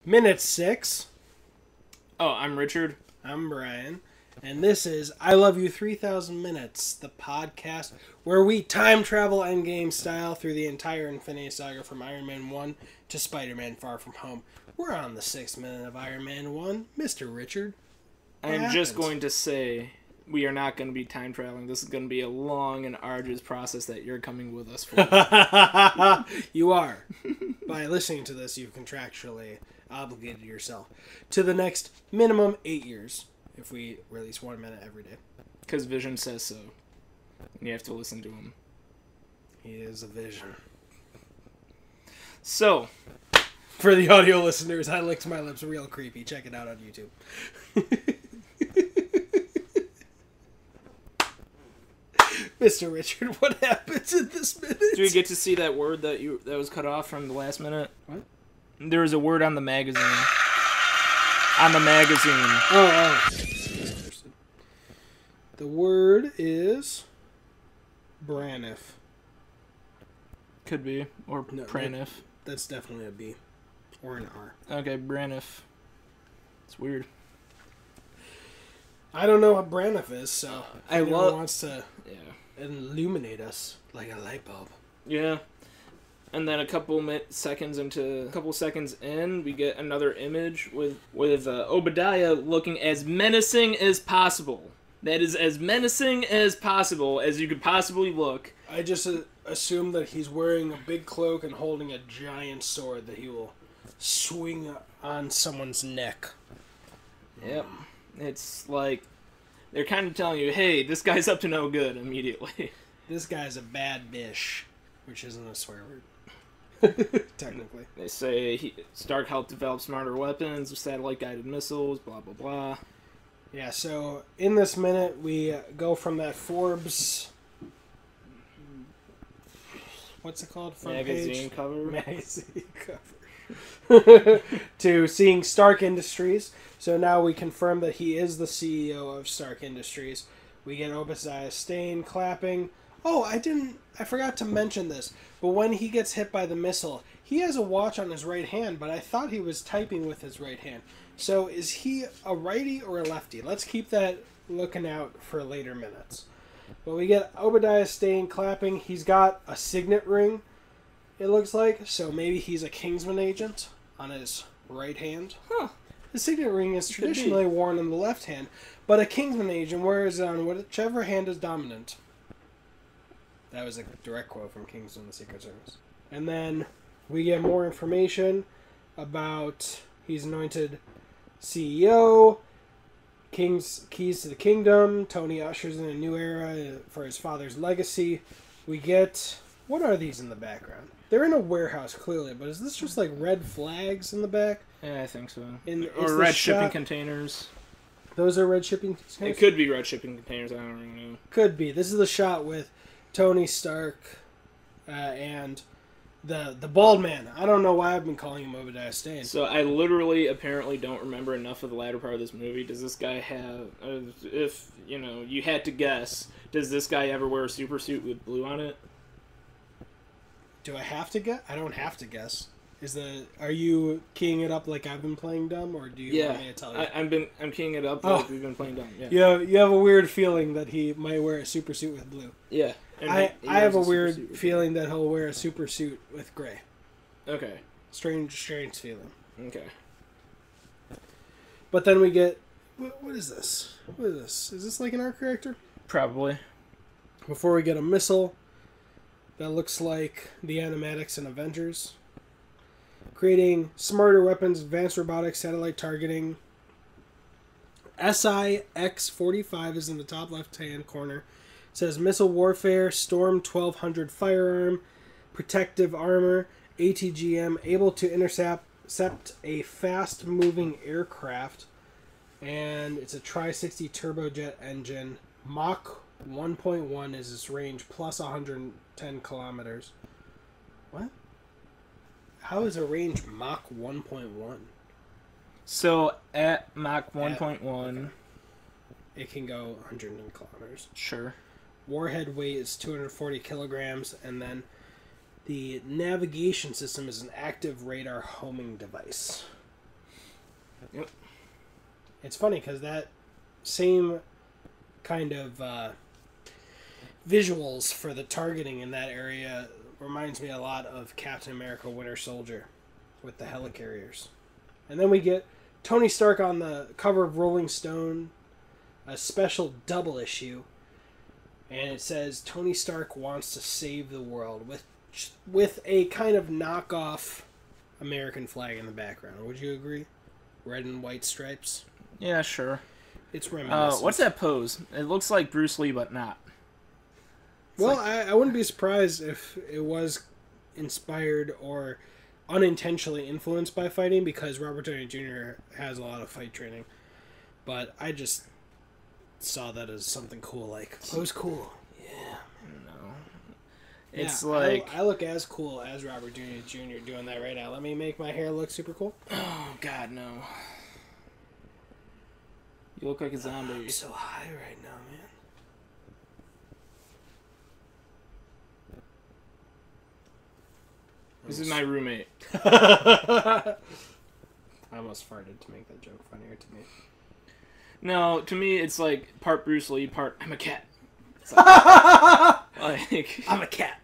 Minute 6. Oh, I'm Richard. I'm Brian. And this is I Love You 3000 Minutes, the podcast where we time travel endgame style through the entire Infinity Saga from Iron Man 1 to Spider-Man Far From Home. We're on the 6th minute of Iron Man 1. Mr. Richard. I'm just going to say we are not going to be time traveling. This is going to be a long and arduous process that you're coming with us for. You are. By listening to this, you've contractually obligated yourself to the next minimum 8 years if we release 1 minute every day. Because Vision says so. And you have to listen to him. He is a vision. So, for the audio listeners, I licked my lips real creepy. Check it out on YouTube. Mr. Richard, what happens in this minute? Do we get to see that word that was cut off from the last minute? What? There was a word on the magazine. On the magazine. Oh. The word is Braniff. Could be. Or No, Praniff. That's definitely a B. Or an R. Okay, Braniff. It's weird. I don't know what Braniff is, so I wants to Yeah. illuminate us like a light bulb. Yeah. And then a couple seconds in, we get another image with Obadiah looking as menacing as possible. That is as menacing as possible as you could possibly look. I just assume that he's wearing a big cloak and holding a giant sword that he will swing on someone's neck. Yep. It's like they're kind of telling you, hey, this guy's up to no good immediately. This guy's a bad bish, which isn't a swear word. Technically. They say Stark helped develop smarter weapons, satellite-guided missiles, blah, blah, blah. Yeah, so in this minute, we go from that Forbes... What's it called? Front Magazine page? cover. Magazine cover. To seeing Stark Industries. So now we confirm that he is the CEO of Stark Industries. We get Obadiah Stane clapping. Oh, I forgot to mention this, but when he gets hit by the missile, he has a watch on his right hand, but I thought he was typing with his right hand. So is he a righty or a lefty? Let's keep that looking out for later minutes. But we get Obadiah Stane clapping. He's got a signet ring, it looks like, so maybe he's a Kingsman agent on his right hand. Huh. The signet ring is traditionally worn on the left hand, but a Kingsman agent wears it on whichever hand is dominant. That was a direct quote from Kingsman, the Secret Service. And then we get more information about he's anointed CEO, King's Keys to the Kingdom, Tony ushers in a new era for his father's legacy. We get... What are these in the background? They're in a warehouse, clearly, but is this just like red flags in the back? Yeah, I think so. Or red shipping containers. Those are red shipping containers? It could be red shipping containers, I don't really know. Could be. This is the shot with Tony Stark and the bald man. I don't know why I've been calling him Obadiah Stane. So I literally apparently don't remember enough of the latter part of this movie. Does this guy have, if, you had to guess, does this guy ever wear a super suit with blue on it? Do I have to guess? I don't have to guess. Are you keying it up like I've been playing dumb, or do you want me to tell you? I'm keying it up like we've been playing dumb. Yeah. You have a weird feeling that he might wear a super suit with blue. Yeah. I have a weird feeling that he'll wear a super suit with gray. Okay. Strange feeling. Okay. But then we get... What is this? What is this? Is this like an arc reactor? Probably. Before we get a missile that looks like the animatics in Avengers. Creating smarter weapons, advanced robotics, satellite targeting. SIX-45 is in the top left-hand corner. It says missile warfare, Storm 1200 firearm, protective armor, ATGM, able to intercept a fast-moving aircraft, and it's a Tri-60 turbojet engine. Mach 1.1 is its range, plus 110 kilometers. What? How is a range Mach 1.1? So at Mach 1.1, it can go 110 kilometers. Sure. Warhead weight is 240 kilograms, and then The navigation system is an active radar homing device. Yep. It's funny because that same kind of visuals for the targeting in that area reminds me a lot of Captain America Winter Soldier with the helicarriers. And then we get Tony Stark on the cover of Rolling Stone, a special double issue, and it says Tony Stark wants to save the world with a kind of knockoff American flag in the background. Would you agree? Red and white stripes. Yeah, sure. It's reminiscent. What's that pose? It looks like Bruce Lee, but not. Well, I wouldn't be surprised if it was inspired or unintentionally influenced by fighting, because Robert Downey Jr. has a lot of fight training. But I just saw that as something cool. Like, oh, was cool. Yeah. No. It's like... I look as cool as Robert Downey Jr. doing that right now. Let me make my hair look super cool. Oh, God, no. You look like a zombie. I'm so high right now, man. This is my roommate. I almost farted to make that joke funnier to me. No, to me, it's like part Bruce Lee, part I'm a cat. It's like, I'm a cat.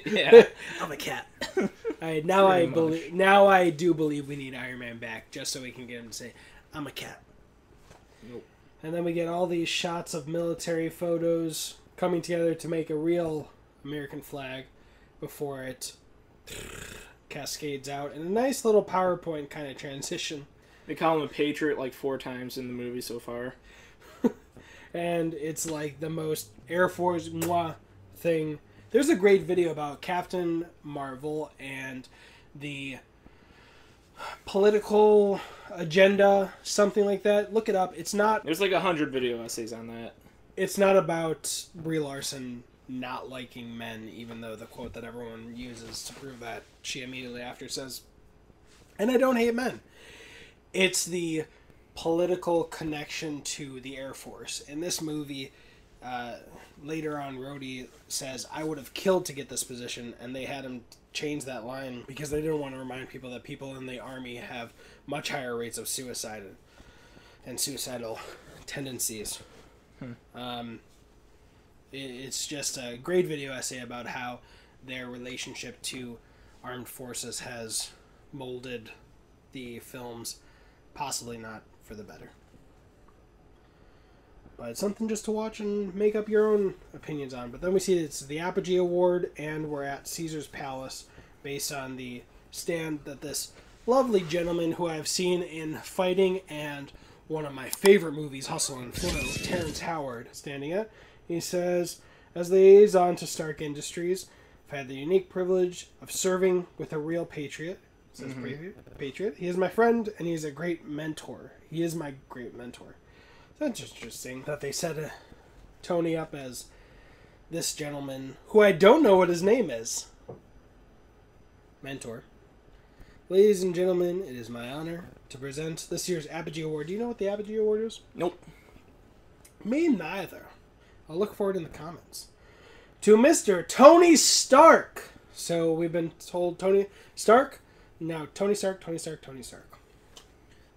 Yeah. I'm a cat. All right, now I do believe we need Iron Man back, just so we can get him to say, "I'm a cat." Nope. And then we get all these shots of military photos coming together to make a real American flag before it cascades out in a nice little PowerPoint kind of transition. They call him a patriot like 4 times in the movie so far. And it's like the most Air Force moi thing. There's a great video about Captain Marvel and the political agenda, something like that. Look it up. It's not... There's like 100 video essays on that. It's not about Brie Larson not liking men, even though the quote that everyone uses to prove that, she immediately after says, "And I don't hate men." It's the political connection to the Air Force. In this movie, later on, Rhodey says, "I would have killed to get this position," and they had him change that line because they didn't want to remind people that people in the Army have much higher rates of suicide and suicidal tendencies. It's just a great video essay about how their relationship to armed forces has molded the films, possibly not for the better. But it's something just to watch and make up your own opinions on. But then we see it's the Apogee Award, and we're at Caesar's Palace, based on the stand that this lovely gentleman who I've seen in Fighting and one of my favorite movies, Hustle and Flow, Terrence Howard, standing at. He says, "As liaison to Stark Industries, I've had the unique privilege of serving with a real patriot." It says patriot. "He is my friend, and he is a great mentor. He is my great mentor." So that's interesting that they set Tony up as this gentleman, who I don't know what his name is. Mentor. "Ladies and gentlemen, it is my honor to present this year's Apogee Award." Do you know what the Apogee Award is? Nope. Me neither. I'll look for it in the comments. "To Mr. Tony Stark." So we've been told Tony Stark. Now Tony Stark, Tony Stark, Tony Stark.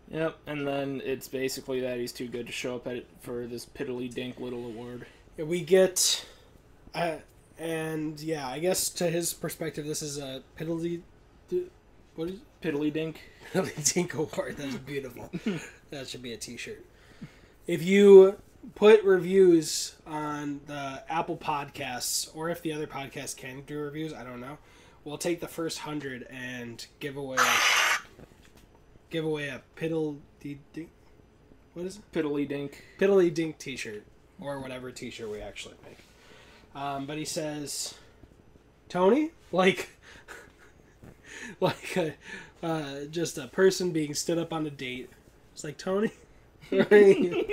Yep, and then it's basically that he's too good to show up for this piddly dink little award. Yeah, we get... and yeah, I guess to his perspective, this is a piddly... What is it? Piddly dink? Piddly dink award. That's beautiful. That should be a t-shirt. If you put reviews on the Apple Podcasts, or if the other podcasts can do reviews, I don't know, we'll take the first 100 and give away a piddly dink. What is it? Piddly dink. Piddly dink t-shirt, or whatever t-shirt we actually make. But he says, "Tony," like just a person being stood up on a date. It's like, "Tony." Right?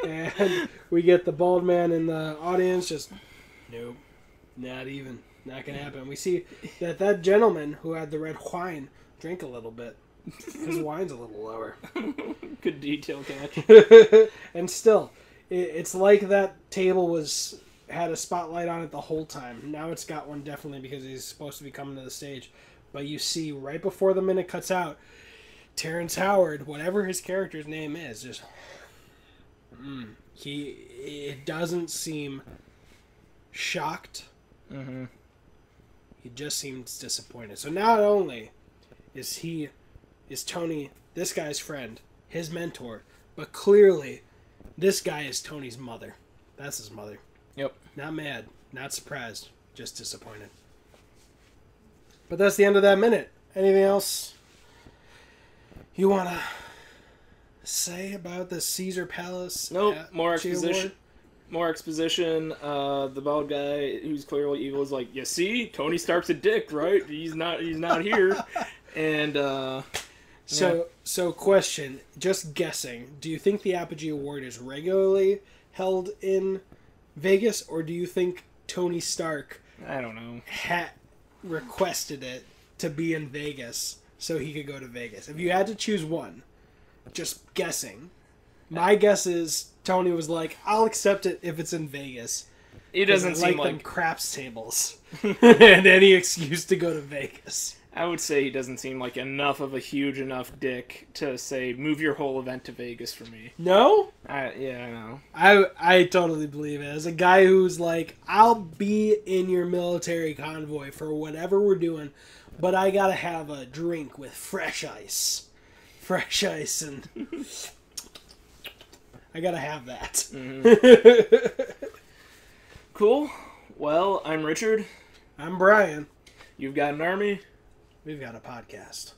And we get the bald man in the audience just, "Nope, not even, not gonna happen." We see that gentleman who had the red wine drank a little bit. His wine's a little lower. Good detail catch. And still, it's like that table had a spotlight on it the whole time. Now it's got one, definitely, because he's supposed to be coming to the stage. But you see right before the minute cuts out, Terrence Howard, whatever his character's name is, just it doesn't seem shocked. Mm-hmm. He just seems disappointed. So not only is Tony this guy's friend, his mentor, but clearly this guy is Tony's mother. That's his mother. Yep. Not mad, not surprised, just disappointed. But that's the end of that minute. Anything else you want to say about the Caesar Palace? Nope. More exposition. More exposition. The bald guy who's clearly evil is like, you see, Tony Stark's a dick, right? He's not here. And So question, just guessing, do you think the Apogee Award is regularly held in Vegas, or do you think Tony Stark, I don't know, requested it to be in Vegas so he could go to Vegas? If you had to choose one, just guessing, my guess is Tony was like, I'll accept it if it's in Vegas. It doesn't seem like them craps tables and any excuse to go to Vegas. I would say he doesn't seem like enough of a huge enough dick to say, move your whole event to Vegas for me. No? Yeah, I know. I totally believe it. As a guy who's like, I'll be in your military convoy for whatever we're doing, but I gotta have a drink with fresh ice. Fresh ice, and I gotta have that. Mm-hmm. Cool. Well, I'm Richard. I'm Brian. You've got an army. We've got a podcast.